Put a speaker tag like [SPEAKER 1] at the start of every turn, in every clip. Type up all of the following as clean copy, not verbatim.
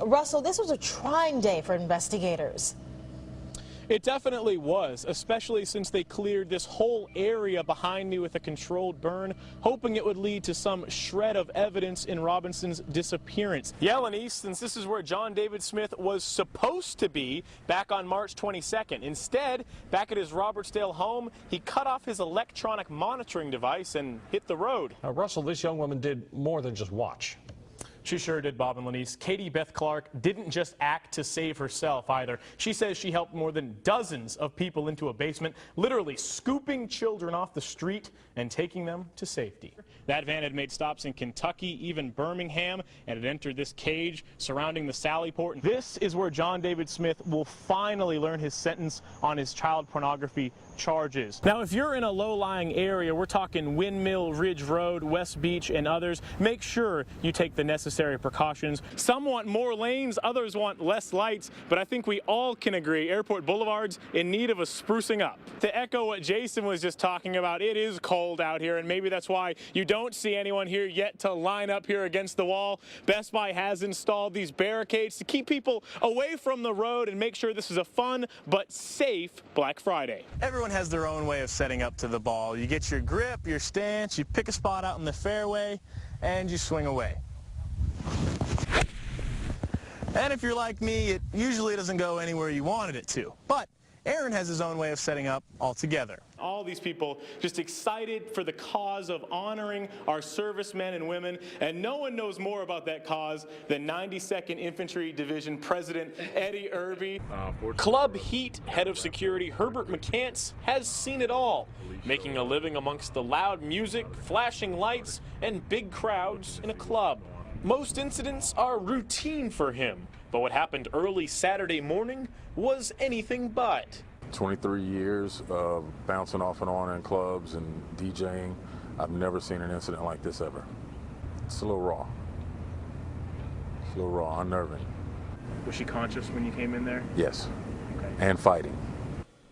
[SPEAKER 1] Russell, this was a trying day for investigators.
[SPEAKER 2] It definitely was, especially since they cleared this whole area behind me with a controlled burn, hoping it would lead to some shred of evidence in Robinson's disappearance. Yellen East, since this is where John David Smith was supposed to be back on March 22nd. Instead, back at his Robertsdale home, he cut off his electronic monitoring device and hit the road.
[SPEAKER 3] Russell, this young woman did more than just watch.
[SPEAKER 2] She sure did, Bob and Lenise. Katie Beth Clark didn't just act to save herself either. She says she helped more than dozens of people into a basement, literally scooping children off the street and taking them to safety. That van had made stops in Kentucky, even Birmingham, and it entered this cage surrounding the Sallyport. This is where John David Smith will finally learn his sentence on his child pornography charges. Now, if you're in a low-lying area, we're talking Windmill Ridge Road, West Beach, and others, make sure you take the necessary precautions. Some want more lanes, others want less lights, but I think we all can agree Airport Boulevard's in need of a sprucing up. To echo what Jason was just talking about, it is cold out here, and maybe that's why you don't see anyone here yet to line up here against the wall. Best Buy has installed these barricades to keep people away from the road and make sure this is a fun but safe Black Friday. Everyone has their own way of setting up to the ball. You get your grip, your stance, you pick a spot out in the fairway, and you swing away. And if you're like me, it usually doesn't go anywhere you wanted it to. But Aaron has his own way of setting up altogether. All these people just excited for the cause of honoring our servicemen and women, and no one knows more about that cause than 92nd Infantry Division President Eddie Irby. Club Heat head of security Herbert McCants has seen it all, making a living amongst the loud music, flashing lights, and big crowds in a club. Most incidents are routine for him, but what happened early Saturday morning was anything but.
[SPEAKER 4] 23 years of bouncing off and on in clubs and DJing. I've never seen an incident like this ever. It's a little raw. It's a little raw, unnerving.
[SPEAKER 2] Was she conscious when you came in there?
[SPEAKER 4] Yes,
[SPEAKER 2] okay.
[SPEAKER 4] And fighting.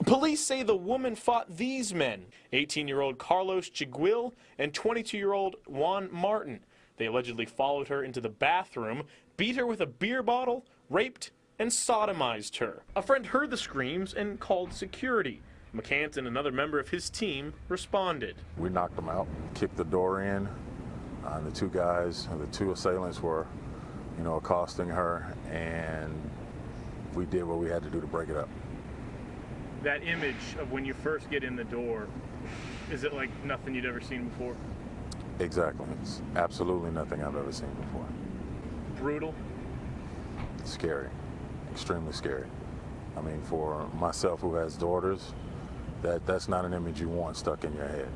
[SPEAKER 2] Police say the woman fought these men, 18-year-old Carlos Chiguil and 22-year-old Juan Martin. They allegedly followed her into the bathroom, beat her with a beer bottle, raped, and sodomized her. A friend heard the screams and called security. McCants and another member of his team responded.
[SPEAKER 4] We knocked them out, kicked the door in. The two guys, the two assailants were, accosting her, and we did what we had to do to break it up.
[SPEAKER 2] That image of when you first get in the door, is it like nothing you'd ever seen before?
[SPEAKER 4] Exactly. It's absolutely nothing I've ever seen before.
[SPEAKER 2] Brutal?
[SPEAKER 4] Scary. Extremely scary. I mean, for myself who has daughters, that's not an image you want stuck in your head.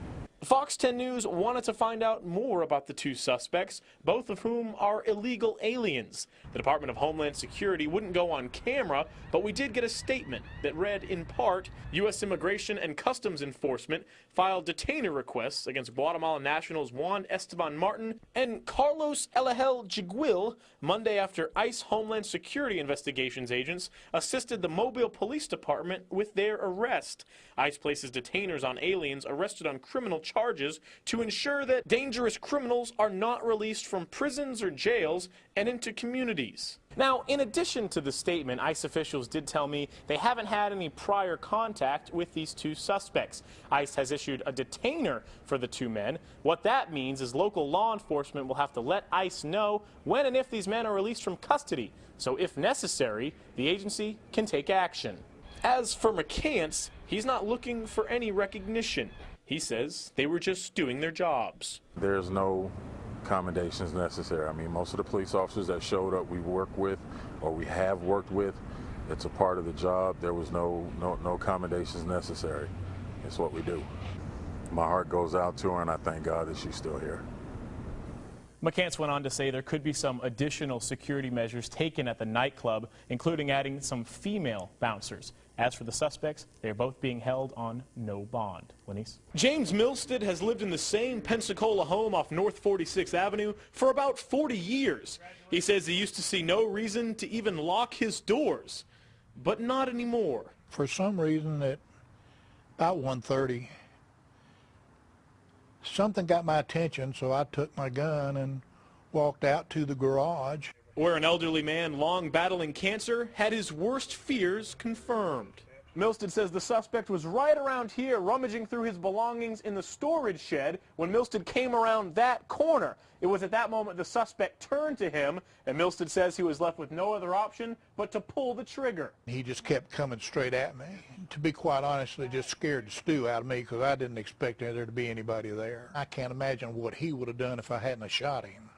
[SPEAKER 2] Fox 10 News wanted to find out more about the two suspects, both of whom are illegal aliens. The Department of Homeland Security wouldn't go on camera, but we did get a statement that read, in part, U.S. Immigration and Customs Enforcement filed detainer requests against Guatemalan nationals Juan Esteban Martin and Carlos Elahel Chiguil Monday after ICE Homeland Security investigations agents assisted the Mobile Police Department with their arrest. ICE places detainers on aliens arrested on criminal charges to ensure that dangerous criminals are not released from prisons or jails and into communities. Now, in addition to the statement, ICE officials did tell me they haven't had any prior contact with these two suspects. ICE has issued a detainer for the two men. What that means is local law enforcement will have to let ICE know when and if these men are released from custody. So if necessary, the agency can take action. As for McCants, he's not looking for any recognition. He says they were just doing their jobs.
[SPEAKER 4] There's no commendations necessary. I mean, most of the police officers that showed up we work with or we have worked with, it's a part of the job. There was no commendations necessary. It's what we do. My heart goes out to her, and I thank God that she's still here.
[SPEAKER 2] McCants went on to say there could be some additional security measures taken at the nightclub, including adding some female bouncers. As for the suspects, they are both being held on no bond. Lenise? James Milstead has lived in the same Pensacola home off North 46th Avenue for about 40 years. He says he used to see no reason to even lock his doors, but not anymore.
[SPEAKER 5] For some reason at about 1:30, something got my attention, so I took my gun and walked out to the garage.
[SPEAKER 2] where an elderly man long battling cancer had his worst fears confirmed. Milstead says the suspect was right around here rummaging through his belongings in the storage shed when Milstead came around that corner. It was at that moment the suspect turned to him, and Milstead says he was left with no other option but to pull the trigger.
[SPEAKER 5] He just kept coming straight at me. To be quite honest, it just scared the stew out of me because I didn't expect there to be anybody there. I can't imagine what he would have done if I hadn't have shot him,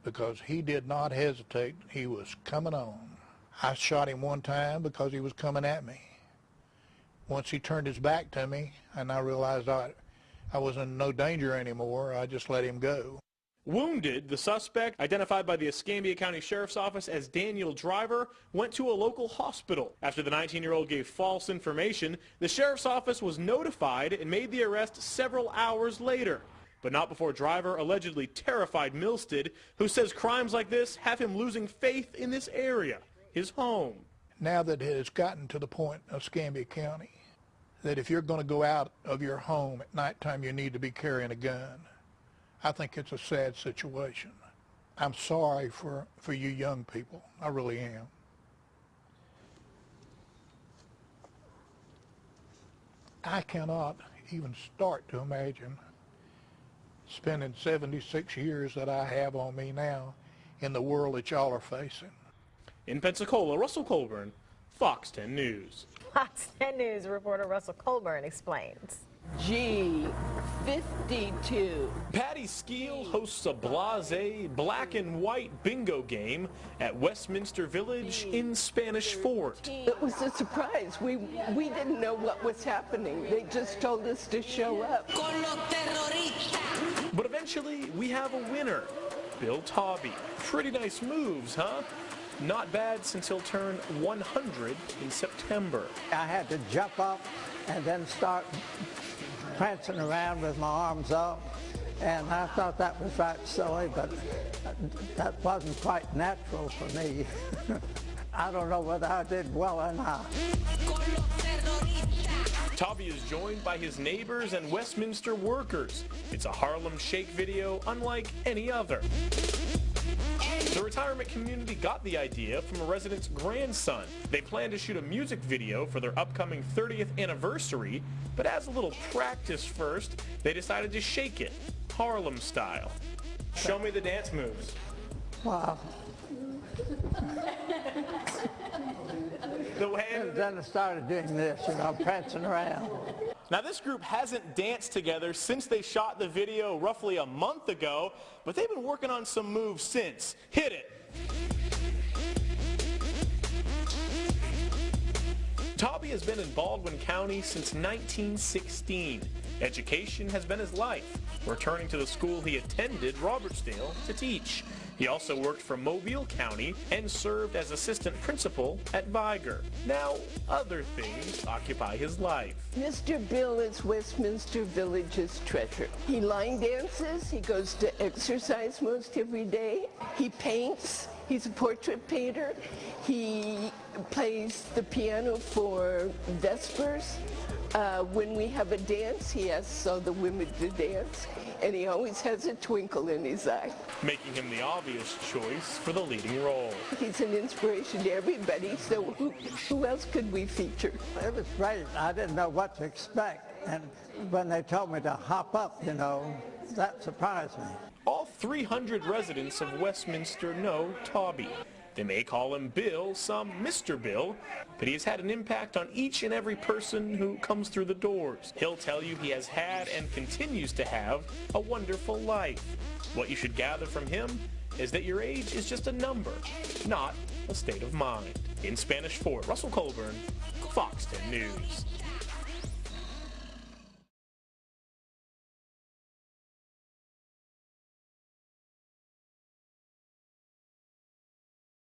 [SPEAKER 5] because he did not hesitate. He was coming on. I shot him one time because he was coming at me. Once he turned his back to me and I realized I was in no danger anymore, I just let him go.
[SPEAKER 2] Wounded, the suspect, identified by the Escambia County Sheriff's Office as Daniel Driver, went to a local hospital. After the 19-year-old gave false information, the Sheriff's Office was notified and made the arrest several hours later. But not before Driver allegedly terrified Milstead, who says crimes like this have him losing faith in this area, his home.
[SPEAKER 5] Now that it has gotten to the point of Escambia County, that if you're going to go out of your home at nighttime, you need to be carrying a gun. I think it's a sad situation. I'm sorry for you young people. I really am. I cannot even start to imagine spending 76 years that I have on me now in the world that y'all are facing.
[SPEAKER 2] In Pensacola, Russell Colburn, Fox 10 News.
[SPEAKER 1] Fox 10 News reporter Russell Colburn explains.
[SPEAKER 6] G52.
[SPEAKER 2] Patty Skeel hosts a blasé black and white bingo game at Westminster Village in Spanish Fort.
[SPEAKER 6] It was a surprise. We didn't know what was happening. They just told us to show up.
[SPEAKER 2] But eventually, we have a winner, Bill Tobby. Pretty nice moves, huh? Not bad since he'll turn 100 in September.
[SPEAKER 7] I had to jump up and then start prancing around with my arms up, and I thought that was right silly, but that wasn't quite natural for me. I don't know whether I did well or not.
[SPEAKER 2] Tobby is joined by his neighbors and Westminster workers. It's a Harlem Shake video unlike any other. The retirement community got the idea from a resident's grandson. They planned to shoot a music video for their upcoming 30th anniversary, but as a little practice first, they decided to shake it, Harlem style. Show me the dance moves.
[SPEAKER 7] Wow. And then I started doing this, prancing around.
[SPEAKER 2] Now, this group hasn't danced together since they shot the video roughly a month ago, but they've been working on some moves since. Hit it. Tobby has been in Baldwin County since 1916. Education has been his life, returning to the school he attended, Robertsdale, to teach. He also worked for Mobile County and served as assistant principal at Viger. Now, other things occupy his life.
[SPEAKER 6] Mr. Bill is Westminster Village's treasure. He line dances, he goes to exercise most every day, he paints, he's a portrait painter, he plays the piano for Vespers. When we have a dance, he asks all the women to dance, and he always has a twinkle in his eye.
[SPEAKER 2] Making him the obvious choice for the leading role.
[SPEAKER 6] He's an inspiration to everybody, so who else could we feature?
[SPEAKER 7] It was great. I didn't know what to expect, and when they told me to hop up, that surprised me.
[SPEAKER 2] All 300 residents of Westminster know Tobby. They may call him Bill, some Mr. Bill, but he has had an impact on each and every person who comes through the doors. He'll tell you he has had and continues to have a wonderful life. What you should gather from him is that your age is just a number, not a state of mind. In Spanish Fort, Russell Colburn, Fox 10 News.